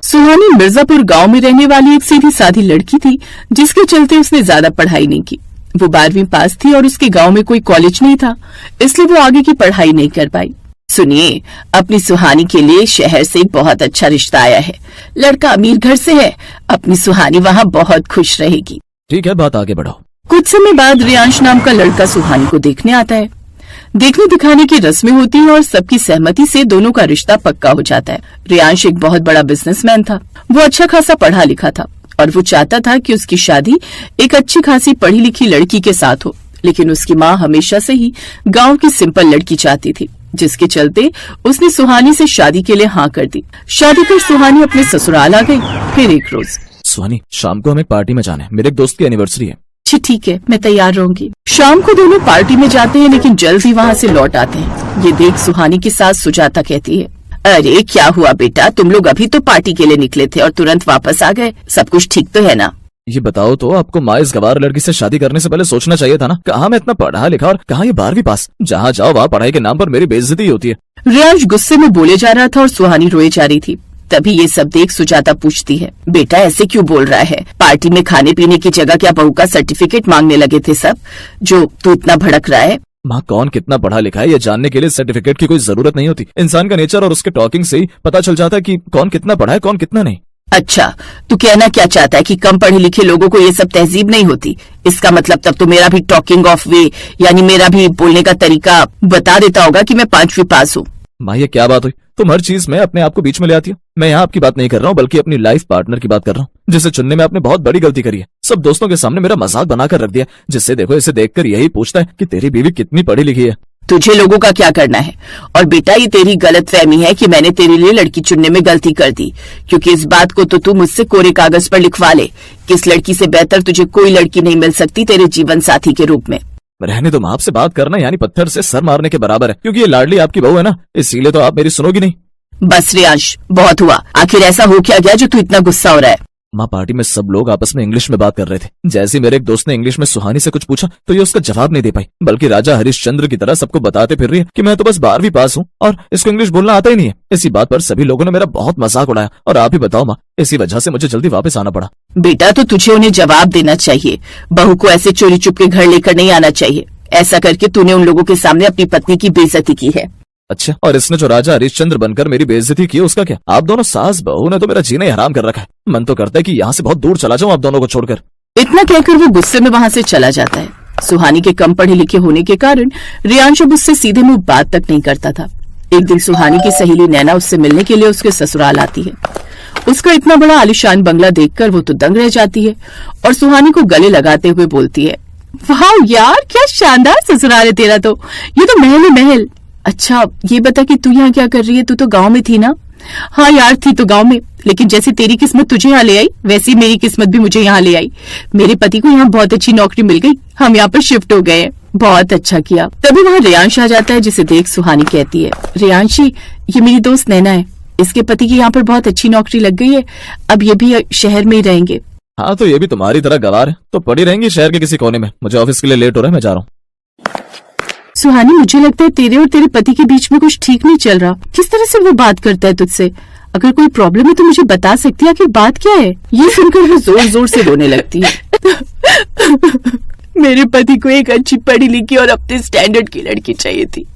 सुहानी मिर्जापुर गांव में रहने वाली एक सीधी सादी लड़की थी, जिसके चलते उसने ज्यादा पढ़ाई नहीं की। वो 12वीं पास थी और उसके गांव में कोई कॉलेज नहीं था, इसलिए वो आगे की पढ़ाई नहीं कर पाई। सुनिए, अपनी सुहानी के लिए शहर से एक बहुत अच्छा रिश्ता आया है। लड़का अमीर घर से है, अपनी सुहानी वहाँ बहुत खुश रहेगी। ठीक है, बात आगे बढ़ाओ। कुछ समय बाद रियांश नाम का लड़का सुहानी को देखने आता है। देखने दिखाने की रस्में होती है और सबकी सहमति से दोनों का रिश्ता पक्का हो जाता है। रियांश एक बहुत बड़ा बिजनेसमैन था। वो अच्छा खासा पढ़ा लिखा था और वो चाहता था कि उसकी शादी एक अच्छी खासी पढ़ी लिखी लड़की के साथ हो, लेकिन उसकी माँ हमेशा से ही गांव की सिंपल लड़की चाहती थी, जिसके चलते उसने सुहानी से शादी के लिए हाँ कर दी। शादी कर सुहानी अपने ससुराल आ गई। फिर एक रोज, सुहानी, शाम को हमें पार्टी में जाना है, मेरे एक दोस्त की एनिवर्सरी है। ठीक है, मैं तैयार रहूंगी। शाम को दोनों पार्टी में जाते हैं, लेकिन जल्द ही वहाँ से लौट आते हैं। ये देख सुहानी की सास सुजाता कहती है, अरे क्या हुआ बेटा, तुम लोग अभी तो पार्टी के लिए निकले थे और तुरंत वापस आ गए, सब कुछ ठीक तो है ना? ये बताओ तो, आपको माँ इस गवार लड़की से शादी करने से पहले सोचना चाहिए था ना। कहाँ मैं इतना पढ़ा लिखा और कहाँ ये 12वीं पास। जहाँ जाओ वहाँ पढ़ाई के नाम पर मेरी बेइज्जती होती है। रियांश गुस्से में बोले जा रहा था और सुहानी रोए जा रही थी। तभी ये सब देख सुजाता पूछती है, बेटा ऐसे क्यों बोल रहा है? पार्टी में खाने पीने की जगह क्या बहू का सर्टिफिकेट मांगने लगे थे सब, जो तू इतना भड़क रहा है? माँ, कौन कितना पढ़ा लिखा है ये जानने के लिए सर्टिफिकेट की कोई जरूरत नहीं होती। इंसान का नेचर और उसके टॉकिंग से ही पता चल जाता है कि कौन कितना पढ़ा है, कौन कितना नहीं। अच्छा, तू कहना क्या चाहता है कि कम पढ़े लिखे लोगों को ये सब तहजीब नहीं होती? इसका मतलब तब तो मेरा भी टॉकिंग ऑफ वे, यानी मेरा भी बोलने का तरीका बता देता होगा कि मैं 5वीं पास हूँ। माँ, ये क्या बात हुई? तुम हर चीज में अपने आप को बीच में ले आती हो। मैं यहाँ आपकी बात नहीं कर रहा हूँ, बल्कि अपनी लाइफ पार्टनर की बात कर रहा हूँ, जिसे चुनने में आपने बहुत बड़ी गलती करी है। सब दोस्तों के सामने मेरा मजाक बनाकर रख दिया, जिससे देखो इसे देखकर यही पूछता है कि तेरी बीवी कितनी पढ़ी लिखी है। तुझे लोगों का क्या करना है? और बेटा, ये तेरी गलतफहमी है कि मैंने तेरे लिए लड़की चुनने में गलती कर दी, क्योंकि इस बात को तो तू मुझसे कोरे कागज पर लिखवा ले कि इस लड़की से बेहतर तुझे कोई लड़की नहीं मिल सकती तेरे जीवन साथी के रूप में। रहने दो, आपसे बात करना यानी पत्थर से सर मारने के बराबर है, क्योंकि ये लाडली आपकी बहू है ना, इसीलिए तो आप मेरी सुनोगी नहीं। बस रियांश, बहुत हुआ। आखिर ऐसा हो क्या गया जो तू इतना गुस्सा हो रहा है? माँ, पार्टी में सब लोग आपस में इंग्लिश में बात कर रहे थे। जैसे मेरे एक दोस्त ने इंग्लिश में सुहानी से कुछ पूछा तो ये उसका जवाब नहीं दे पाई, बल्कि राजा हरिश्चंद्र की तरह सबको बताते फिर रही है कि मैं तो बस 12वीं पास हूँ और इसको इंग्लिश बोलना आता ही नहीं है। इसी बात पर सभी लोगों ने मेरा बहुत मजाक उड़ाया। और आप ही बताओ माँ, इसी वजह से मुझे जल्दी वापस आना पड़ा। बेटा, तो तुझे उन्हें जवाब देना चाहिए। बहू को ऐसे चोरी चुप के घर लेकर नहीं आना चाहिए। ऐसा करके तूने उन लोगों के सामने अपनी पत्नी की बेइज्जती की है। अच्छा, और इसने जो राजा हरिश्चंद्र बनकर मेरी बेइज्जती की, उसका क्या? आप दोनों सास बहू ने तो मेरा जीना ही हराम कर रखा है। मन तो करता है कि यहाँ से बहुत दूर चला जाऊं आप दोनों को छोड़कर। इतना कहकर वो गुस्से में वहाँ से चला जाता है। सुहानी के कम पढ़े लिखे होने के कारण रियांश अब उससे सीधे मुंह बात तक नहीं करता था। एक दिन सुहानी की सहेली नैना उससे मिलने के लिए उसके ससुराल आती है। उसका इतना बड़ा आलीशान बंगला देखकर वो तो दंग रह जाती है और सुहानी को गले लगाते हुए बोलती है, वाह यार, क्या शानदार ससुराल है तेरा, तो ये तो महल है महल। अच्छा, ये बता कि तू यहाँ क्या कर रही है? तू तो गांव में थी ना? हाँ यार, थी तो गांव में, लेकिन जैसे तेरी किस्मत तुझे यहाँ ले आई, वैसे मेरी किस्मत भी मुझे यहाँ ले आई। मेरे पति को यहाँ बहुत अच्छी नौकरी मिल गई, हम यहाँ पर शिफ्ट हो गए। बहुत अच्छा किया। तभी वहाँ रियांश आ जाता है, जिसे देख सुहानी कहती है, रियांशी, ये मेरी दोस्त नैना है, इसके पति की यहाँ पर बहुत अच्छी नौकरी लग गई है, अब ये भी शहर में ही रहेंगे। हाँ, तो ये भी तुम्हारी तरह गवार है, तो पड़ी रहेंगी शहर के किसी कोने में। मुझे ऑफिस के लिए लेट हो रहा है, मैं जा रहा हूँ। सुहानी, मुझे लगता है तेरे और तेरे पति के बीच में कुछ ठीक नहीं चल रहा। किस तरह से वो बात करता है तुझसे? अगर कोई प्रॉब्लम है तो मुझे बता सकती है, आखिर बात क्या है? ये सुनकर वो जोर जोर से रोने लगती है। मेरे पति को एक अच्छी पढ़ी लिखी और अपने स्टैंडर्ड की लड़की चाहिए थी,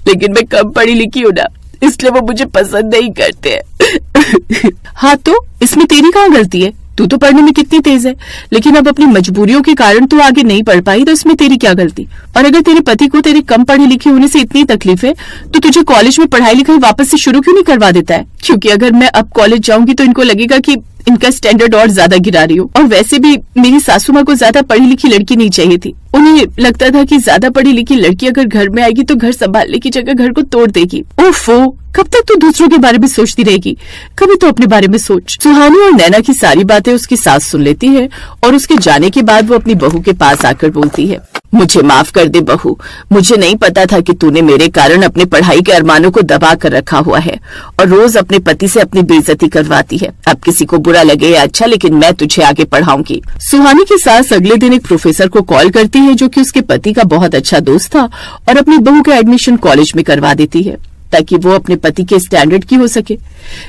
लेकिन मैं कम पढ़ी लिखी हूँ ना, इसलिए वो मुझे पसंद नहीं करते हैं। हाँ, तो इसमें तेरी कहाँ गलती है? तू तो पढ़ने में कितनी तेज है, लेकिन अब अपनी मजबूरियों के कारण तू आगे नहीं पढ़ पाई, तो इसमें तेरी क्या गलती? और अगर तेरे पति को तेरे कम पढ़े लिखे होने से इतनी तकलीफ है, तो तुझे कॉलेज में पढ़ाई लिखाई वापस से शुरू क्यों नहीं करवा देता है? क्योंकि अगर मैं अब कॉलेज जाऊंगी तो इनको लगेगा कि इनका स्टैंडर्ड और ज्यादा गिरा रही हूँ। और वैसे भी मेरी सासू माँ को ज्यादा पढ़ी लिखी लड़की नहीं चाहिए थी। उन्हें लगता था कि ज्यादा पढ़ी लिखी लड़की अगर घर में आएगी तो घर संभालने की जगह घर को तोड़ देगी। ओफो, कब तक तू दूसरों के बारे में सोचती रहेगी? कभी तो अपने बारे में सोच। सुहानी और नैना की सारी बातें उसकी सास सुन लेती है और उसके जाने के बाद वो अपनी बहू के पास आकर बोलती है, मुझे माफ कर दे बहू, मुझे नहीं पता था कि तूने मेरे कारण अपने पढ़ाई के अरमानों को दबा कर रखा हुआ है और रोज अपने पति से अपनी बेइज्जती करवाती है। अब किसी को बुरा लगे या अच्छा, लेकिन मैं तुझे आगे पढ़ाऊंगी। सुहानी की सास अगले दिन एक प्रोफेसर को कॉल करती है, जो कि उसके पति का बहुत अच्छा दोस्त था, और अपनी बहू का एडमिशन कॉलेज में करवा देती है। ताकि वो अपने पति के स्टैंडर्ड की हो सके।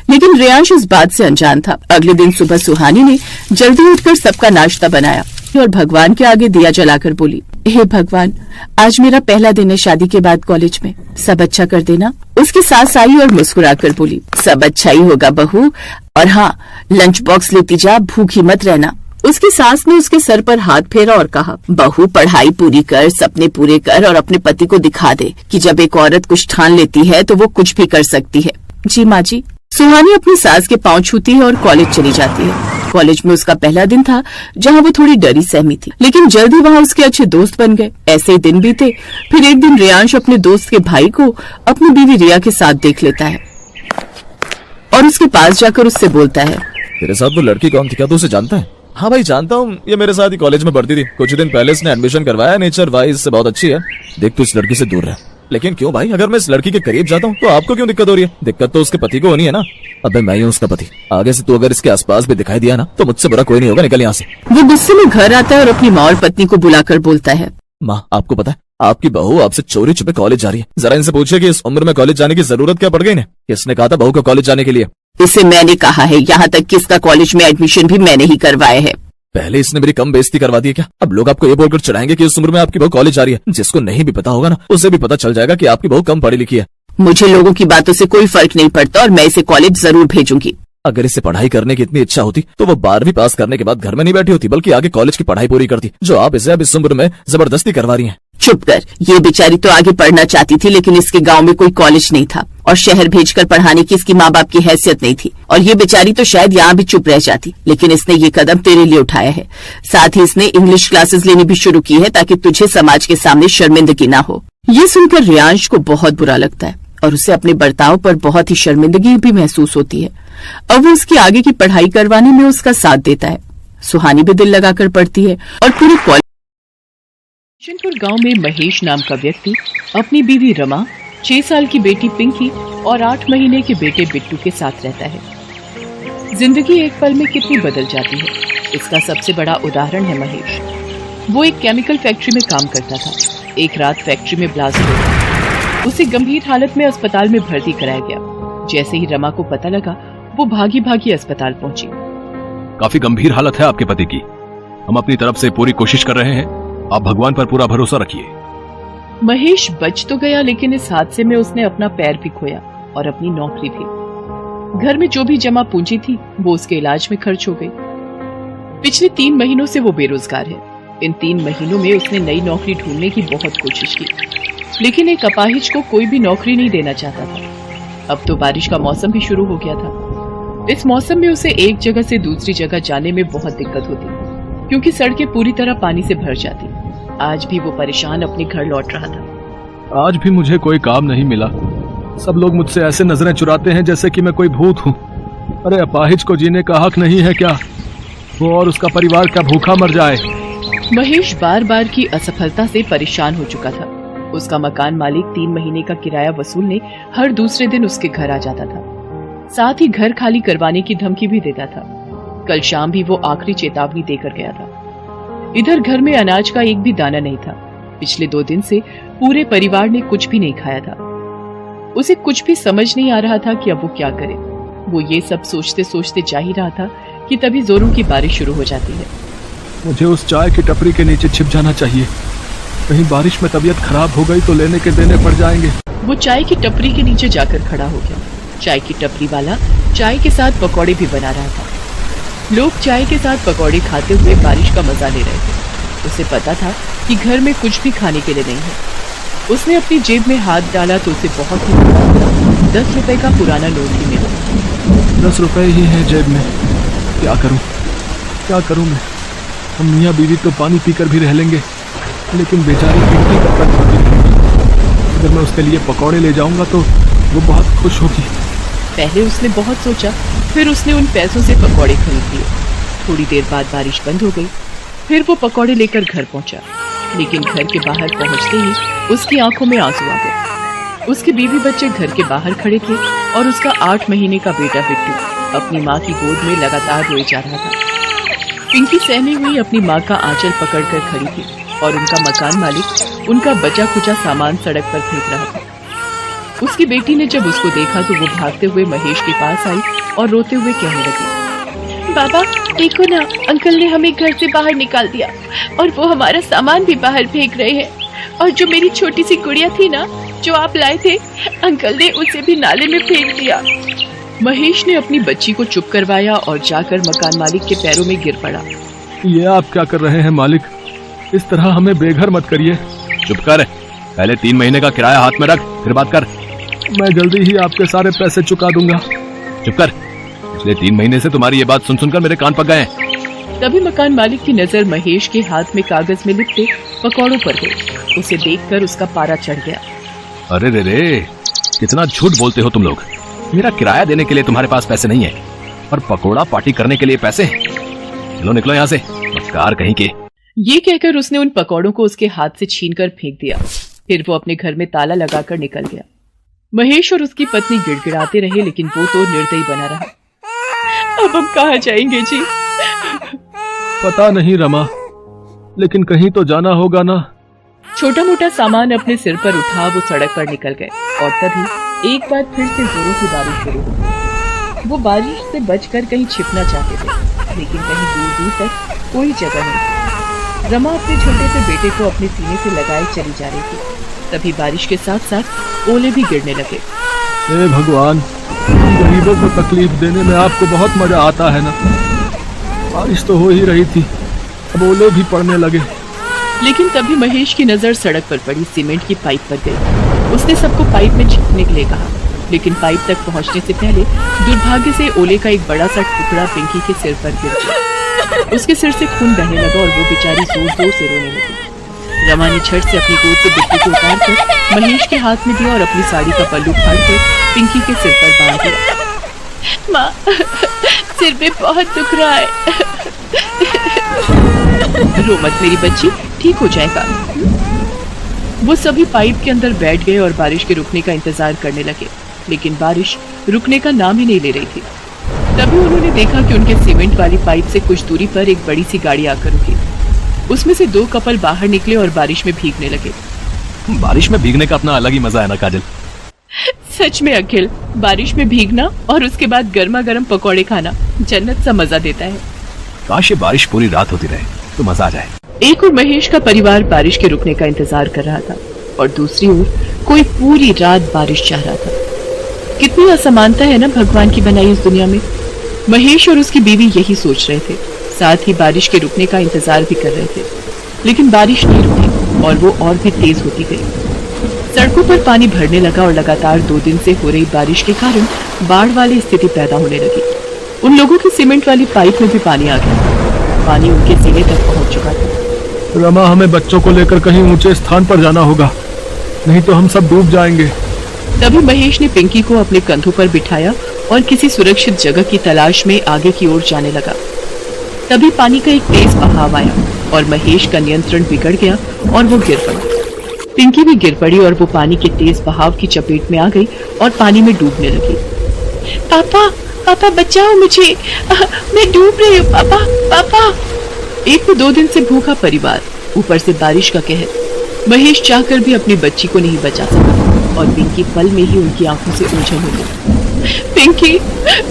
लेकिन रेयांश इस बात से अनजान था। अगले दिन सुबह सुहानी ने जल्दी उठकर सबका नाश्ता बनाया और भगवान के आगे दिया जलाकर बोली, हे भगवान, आज मेरा पहला दिन है शादी के बाद कॉलेज में, सब अच्छा कर देना। उसकी सास आई और मुस्कुराकर बोली, सब अच्छा ही होगा बहू, और हाँ, लंच बॉक्स लेती जा, भूखी मत रहना। उसकी सास ने उसके सर पर हाथ फेरा और कहा, बहू पढ़ाई पूरी कर, सपने पूरे कर और अपने पति को दिखा दे कि जब एक औरत कुछ ठान लेती है तो वो कुछ भी कर सकती है। जी माँ जी। सुहानी अपनी सास के पांव छूती है और कॉलेज चली जाती है। कॉलेज में उसका पहला दिन था, जहाँ वो थोड़ी डरी सहमी थी, लेकिन जल्द ही वहाँ उसके अच्छे दोस्त बन गए। ऐसे ही दिन बीते। फिर एक दिन रेयांश अपने दोस्त के भाई को अपनी बीवी रिया के साथ देख लेता है और उसके पास जाकर उससे बोलता है, तेरे साथ वो लड़की कौन थी, क्या तू उसे जानता है? हाँ भाई जानता हूँ, ये मेरे साथ ही कॉलेज में पढ़ती थी। कुछ दिन पहले इसने एडमिशन करवाया, नेचर वाइज से बहुत अच्छी है। देख तू इस लड़की से दूर रह। लेकिन क्यों भाई, अगर मैं इस लड़की के करीब जाता हूँ तो आपको क्यों दिक्कत हो रही है? दिक्कत तो उसके पति को होनी है ना। अबे मैं ही हूँ उसका पति। आगे से तू अगर इसके आसपास भी दिखाई दिया ना तो मुझसे बुरा कोई नहीं होगा, निकल यहाँ से। वो गुस्से में घर आता है और अपनी माँ और पत्नी को बुलाकर बोलता है, माँ आपको पता है आपकी बहू आपसे चोरी छुपे कॉलेज जा रही है। जरा इनसे पूछिए कि इस उम्र में कॉलेज जाने की जरूरत क्या पड़ गई इन्हें। किसने कहा था बहू को कॉलेज जाने के लिए? इसे मैंने कहा है, यहाँ तक कि इसका कॉलेज में एडमिशन भी मैंने ही करवाया है। पहले इसने मेरी कम बेइज्जती करवा दी है क्या? अब लोग आपको ये बोलकर चढ़ाएंगे कि इस उम्र में आपकी बहू कॉलेज जा रही है। जिसको नहीं भी पता होगा ना, उसे भी पता चल जाएगा कि आपकी बहू कम पढ़ी लिखी है। मुझे लोगों की बातों से कोई फर्क नहीं पड़ता और मैं इसे कॉलेज जरूर भेजूंगी। अगर इसे पढ़ाई करने की इतनी इच्छा होती तो वो 12वीं पास करने के बाद घर में नहीं बैठी होती, बल्कि आगे कॉलेज की पढ़ाई पूरी करती, जो आप इसे अब इस उम्र में जबरदस्ती करवा रही हैं। चुप कर। ये बेचारी तो आगे पढ़ना चाहती थी, लेकिन इसके गांव में कोई कॉलेज नहीं था और शहर भेजकर पढ़ाने की इसकी माँ बाप की हैसियत नहीं थी। और ये बेचारी तो शायद यहाँ भी चुप रह जाती, लेकिन इसने ये कदम तेरे लिए उठाया है। साथ ही इसने इंग्लिश क्लासेस लेनी भी शुरू की है ताकि तुझे समाज के सामने शर्मिंदगी ना हो। ये सुनकर रेयांश को बहुत बुरा लगता है और उसे अपने बर्ताव पर बहुत ही शर्मिंदगी भी महसूस होती है। अब वो उसकी आगे की पढ़ाई करवाने में उसका साथ देता है। सुहानी भी दिल लगाकर पढ़ती है और पूरे किशनपुर गांव में महेश नाम का व्यक्ति अपनी बीवी रमा, 6 साल की बेटी पिंकी और 8 महीने के बेटे बिट्टू के साथ रहता है। जिंदगी एक पल में कितनी बदल जाती है, इसका सबसे बड़ा उदाहरण है महेश। वो एक केमिकल फैक्ट्री में काम करता था। एक रात फैक्ट्री में ब्लास्ट हो गया। उसे गंभीर हालत में अस्पताल में भर्ती कराया गया। जैसे ही रमा को पता लगा, वो भागी भागी अस्पताल पहुंची। काफी गंभीर हालत है आपके पति की। हम अपनी तरफ से पूरी कोशिश कर रहे हैं, आप भगवान पर पूरा भरोसा रखिए। महेश बच तो गया, लेकिन इस हादसे में उसने अपना पैर भी खोया और अपनी नौकरी भी। घर में जो भी जमा पूंजी थी वो उसके इलाज में खर्च हो गई। पिछले 3 महीनों से वो बेरोजगार है। इन 3 महीनों में उसने नई नौकरी ढूंढने की बहुत कोशिश की, लेकिन एक अपाहिज को कोई भी नौकरी नहीं देना चाहता था। अब तो बारिश का मौसम भी शुरू हो गया था। इस मौसम में उसे एक जगह से दूसरी जगह जाने में बहुत दिक्कत होती, क्योंकि सड़कें पूरी तरह पानी से भर जाती। आज भी वो परेशान अपने घर लौट रहा था। आज भी मुझे कोई काम नहीं मिला। सब लोग मुझसे ऐसे नजरें चुराते हैं जैसे कि मैं कोई भूत हूँ। अरे अपाहिज को जीने का हक नहीं है क्या? वो और उसका परिवार क्या भूखा मर जाए? महेश बार बार की असफलता से परेशान हो चुका था। उसका मकान मालिक 3 महीने का किराया वसूलने हर दूसरे दिन उसके घर आ जाता था। साथ ही घर खाली करवाने की धमकी भी देता था। कल शाम भी वो आखिरी चेतावनी देकर गया था। इधर घर में अनाज का एक भी दाना नहीं था। पिछले 2 दिन से पूरे परिवार ने कुछ भी नहीं खाया था। उसे कुछ भी समझ नहीं आ रहा था कि अब वो क्या करे। वो ये सब सोचते सोचते जा ही रहा था कि तभी जोरों की बारिश शुरू हो जाती है। मुझे उस चाय की टपरी के नीचे छिप जाना चाहिए। कहीं बारिश में तबीयत खराब हो गई तो लेने के देने पड़ जाएंगे। वो चाय की टपरी के नीचे जाकर खड़ा हो गया। चाय की टपरी वाला चाय के साथ पकौड़े भी बना रहा था। लोग चाय के साथ पकौड़े खाते हुए बारिश का मजा ले रहे थे। उसे पता था कि घर में कुछ भी खाने के लिए नहीं है। उसने अपनी जेब में हाथ डाला तो उसे बहुत ही 10 रुपए का पुराना नोट ही मिला। 10 रुपए ही हैं जेब में। क्या करूं मैं? हम मियाँ बीवी तो पानी पीकर भी रह लेंगे, लेकिन बेचारी पिंकी का कद अगर मैं उसके लिए पकौड़े ले जाऊंगा तो वो बहुत खुश होगी। पहले उसने बहुत सोचा, फिर उसने उन पैसों से पकौड़े खरीद लिए। थोड़ी देर बाद बारिश बंद हो गई। फिर वो पकौड़े लेकर घर पहुंचा, लेकिन घर के बाहर पहुंचते ही उसकी आंखों में आंसू आ गए। उसके बीवी बच्चे घर के बाहर खड़े थे और उसका 8 महीने का बेटा बिट्टू अपनी माँ की गोद में लगातार रोए जा रहा था। पिंकी सहमी हुई अपनी माँ का आंचल पकड़कर खड़ी थी और उनका मकान मालिक उनका बचा खुचा सामान सड़क पर फेंक रहा था। उसकी बेटी ने जब उसको देखा तो वो भागते हुए महेश के पास आई और रोते हुए कहने लगी, बाबा देखो ना, अंकल ने हमें घर से बाहर निकाल दिया और वो हमारा सामान भी बाहर फेंक रहे हैं। और जो मेरी छोटी सी गुड़िया थी ना, जो आप लाए थे, अंकल ने उसे भी नाले में फेंक दिया। महेश ने अपनी बच्ची को चुप करवाया और जाकर मकान मालिक के पैरों में गिर पड़ा। ये आप क्या कर रहे हैं मालिक? इस तरह हमें बेघर मत करिए। चुप कर, पहले 3 महीने का किराया हाथ में रख, फिर बात कर। मैं जल्दी ही आपके सारे पैसे चुका दूंगा। चुप कर, पिछले 3 महीने से तुम्हारी ये बात सुन सुनकर मेरे कान पक गए हैं। तभी मकान मालिक की नजर महेश के हाथ में कागज में लिपटे पकौड़ों पर गई। उसे देखकर उसका पारा चढ़ गया। अरे रे रे, कितना झूठ बोलते हो तुम लोग। मेरा किराया देने के लिए तुम्हारे पास पैसे नहीं है और पकोड़ा पार्टी करने के लिए पैसे। चलो निकलो यहाँ से, मक्कार कहीं के। ये कहकर उसने उन पकौड़ों को उसके हाथ से छीनकर फेंक दिया। फिर वो अपने घर में ताला लगाकर निकल गया। महेश और उसकी पत्नी गिड़गिड़ाते रहे, लेकिन वो तो निर्दयी बना रहा। अब हम कहाँ जाएंगे जी? पता नहीं रमा, लेकिन कहीं तो जाना होगा ना। छोटा मोटा सामान अपने सिर पर उठा वो सड़क पर निकल गए और तभी एक बार फिर से जोरों की बारिश शुरू हुई। वो बारिश से बचकर कहीं छिपना चाहते थे, लेकिन कहीं दूर दूर तक कोई जगह नहीं। रमा अपने छोटे से बेटे को अपने सीने से लगाए चली जा रही थी। तभी बारिश के साथ साथ ओले भी गिरने लगे। हे भगवान, गरीबों को तकलीफ देने में आपको बहुत मजा आता है ना। बारिश तो हो ही रही थी, अब ओले भी पड़ने लगे। लेकिन तभी महेश की नजर सड़क पर पड़ी सीमेंट की पाइप पर गई। उसने सबको पाइप में छिपने के लिए कहा, लेकिन पाइप तक पहुंचने से पहले दुर्भाग्य से ओले का एक बड़ा सा टुकड़ा पिंकी के सिर पर गिर गया। उसके सिर से खून बहने लगा और वो बेचारी जोर जोर से रोने लगी। रमा ने झट से अपनी गोद से बिट्टू को उतारकर महेश के हाथ में दिया और अपनी साड़ी का पल्लू फाड़कर पिंकी के सिर पर बांध दिया। माँ, सिर में बहुत दुख रहा है। रो मत मेरी बच्ची, ठीक हो जाएगा। वो सभी पाइप के अंदर बैठ गए और बारिश के रुकने का इंतजार करने लगे, लेकिन बारिश रुकने का नाम ही नहीं ले रही थी। तभी उन्होंने देखा कि उनके सीमेंट वाली पाइप से कुछ दूरी पर एक बड़ी सी गाड़ी आकर रुकी। उसमें से 2 कपल बाहर निकले और बारिश में भीगने लगे। बारिश में भीगने का अपना अलग ही मजा है ना काजल। सच में अखिल, बारिश में भीगना और उसके बाद गर्मा गर्म पकौड़े खाना जन्नत सा मजा देता है। काश ये बारिश पूरी रात होती रहे तो मजा आ जाए। एक और महेश का परिवार बारिश के रुकने का इंतजार कर रहा था और दूसरी ओर कोई पूरी रात बारिश चाह रहा था। कितनी असमानता है ना भगवान की बनाई इस दुनिया में। महेश और उसकी बीवी यही सोच रहे थे, साथ ही बारिश के रुकने का इंतजार भी कर रहे थे। लेकिन बारिश नहीं रुकी और वो और भी तेज होती गई। सड़कों पर पानी भरने लगा और लगातार 2 दिन से हो रही बारिश के कारण बाढ़ वाली स्थिति पैदा होने लगी। उन लोगों की सीमेंट वाली पाइप में भी पानी आ गया। पानी उनके सीने तक पहुंच चुका था। रमा, हमें बच्चों को लेकर कहीं ऊंचे स्थान पर जाना होगा, नहीं तो हम सब डूब जाएंगे। तभी महेश ने पिंकी को अपने कंधों पर बिठाया और किसी सुरक्षित जगह की तलाश में आगे की ओर जाने लगा। तभी पानी का एक तेज बहाव आया और महेश का नियंत्रण बिगड़ गया और वो गिर पड़ा। पिंकी भी गिर पड़ी और वो पानी के तेज बहाव की चपेट में आ गई और पानी में डूबने लगी। पापा, पापा बचाओ मुझे, मैं डूब रही हूँ पापा, पापा। एक तो 2 दिन से भूखा परिवार, ऊपर से बारिश का कहर। महेश चाहकर भी अपनी बच्ची को नहीं बचा सका और पिंकी पल में ही उनकी आंखों से ओझल हो गई। पिंकी,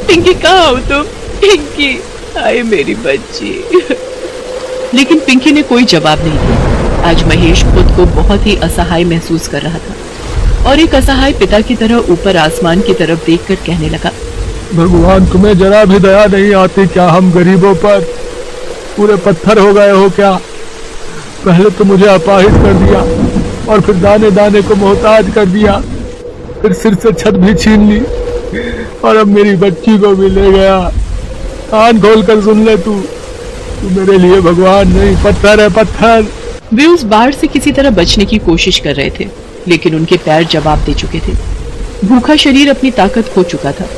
पिंकी कहाँ हो तुम? पिंकी, आए मेरी बच्ची। लेकिन पिंकी ने कोई जवाब नहीं दिया। आज महेश खुद को बहुत ही असहाय महसूस कर रहा था और एक असहाय पिता की तरह ऊपर आसमान की तरफ देखकर कहने लगा, भगवान, तुम्हें जरा भी दया नहीं आती क्या हम गरीबों पर? पूरे पत्थर हो गए हो क्या? पहले तो मुझे अपाहिज कर दिया और फिर दाने दाने को मोहताज कर दिया, फिर सिर से छत भी छीन ली और अब मेरी बच्ची को भी ले गया। कान खोल कर सुन ले, तू मेरे लिए भगवान नहीं, पत्थर है पत्थर। वे उस बाढ़ से किसी तरह बचने की कोशिश कर रहे थे, लेकिन उनके पैर जवाब दे चुके थे। भूखा शरीर अपनी ताकत खो चुका था।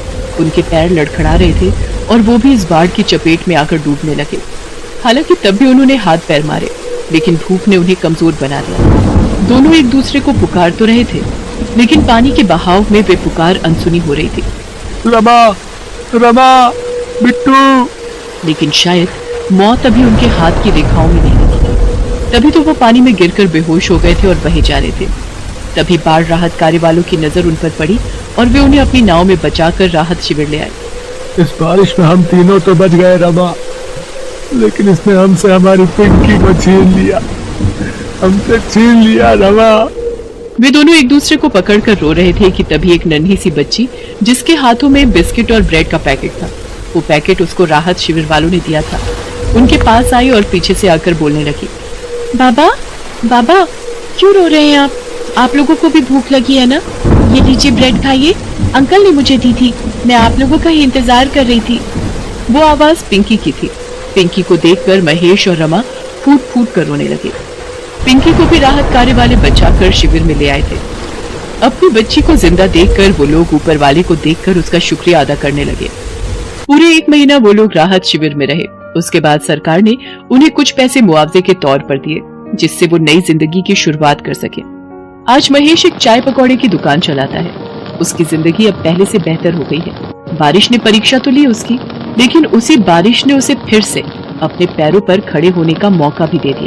उनके पैर लड़खड़ा रहे थे और वो भी इस बाढ़ की चपेट में आकर डूबने लगे। हालांकि तब भी उन्होंने हाथ पैर मारे, लेकिन भूख ने उन्हें कमजोर बना दिया। दोनों एक दूसरे को पुकार तो रहे थे, लेकिन पानी के बहाव में वे पुकार अनसुनी हो रही थी। रमा, रमा, बिट्टू। लेकिन शायद मौत अभी उनके हाथ की रेखाओं में नहीं थी। तभी तो वो पानी में गिरकर बेहोश हो गए थे और बहे जा रहे थे। तभी बाढ़ राहत कार्य वालों की नजर उन पर पड़ी और वे उन्हें अपनी नाव में बचाकर राहत शिविर ले आए। इस बारिश में हम तीनों तो बच गए रमा, लेकिन इसने हमसे हमारी पिंकी को छीन लिया, हमसे छीन लिया रमा। वे दोनों एक दूसरे को पकड़कर रो रहे थे कि तभी एक नन्ही सी बच्ची जिसके हाथों में बिस्किट और ब्रेड का पैकेट था, वो पैकेट उसको राहत शिविर वालों ने दिया था, उनके पास आई और पीछे से आकर बोलने लगी, बाबा बाबा क्यों रो रहे हैं आप लोगों को भी भूख लगी है ना? ये लीजिए ब्रेड खाइए, अंकल ने मुझे दी थी, मैं आप लोगों का ही इंतजार कर रही थी। वो आवाज पिंकी की थी। पिंकी को देखकर महेश और रमा फूट फूट कर रोने लगे। पिंकी को भी राहत कार्य वाले बचाकर शिविर में ले आए थे। अपनी बच्ची को जिंदा देखकर वो लोग ऊपर वाले को देखकर उसका शुक्रिया अदा करने लगे। पूरे 1 महीना वो लोग राहत शिविर में रहे। उसके बाद सरकार ने उन्हें कुछ पैसे मुआवजे के तौर पर दिए, जिससे वो नई जिंदगी की शुरुआत कर सके। आज महेश एक चाय पकौड़े की दुकान चलाता है। उसकी जिंदगी अब पहले से बेहतर हो गई है। बारिश ने परीक्षा तो ली उसकी, लेकिन उसी बारिश ने उसे फिर से अपने पैरों पर खड़े होने का मौका भी दे दिया।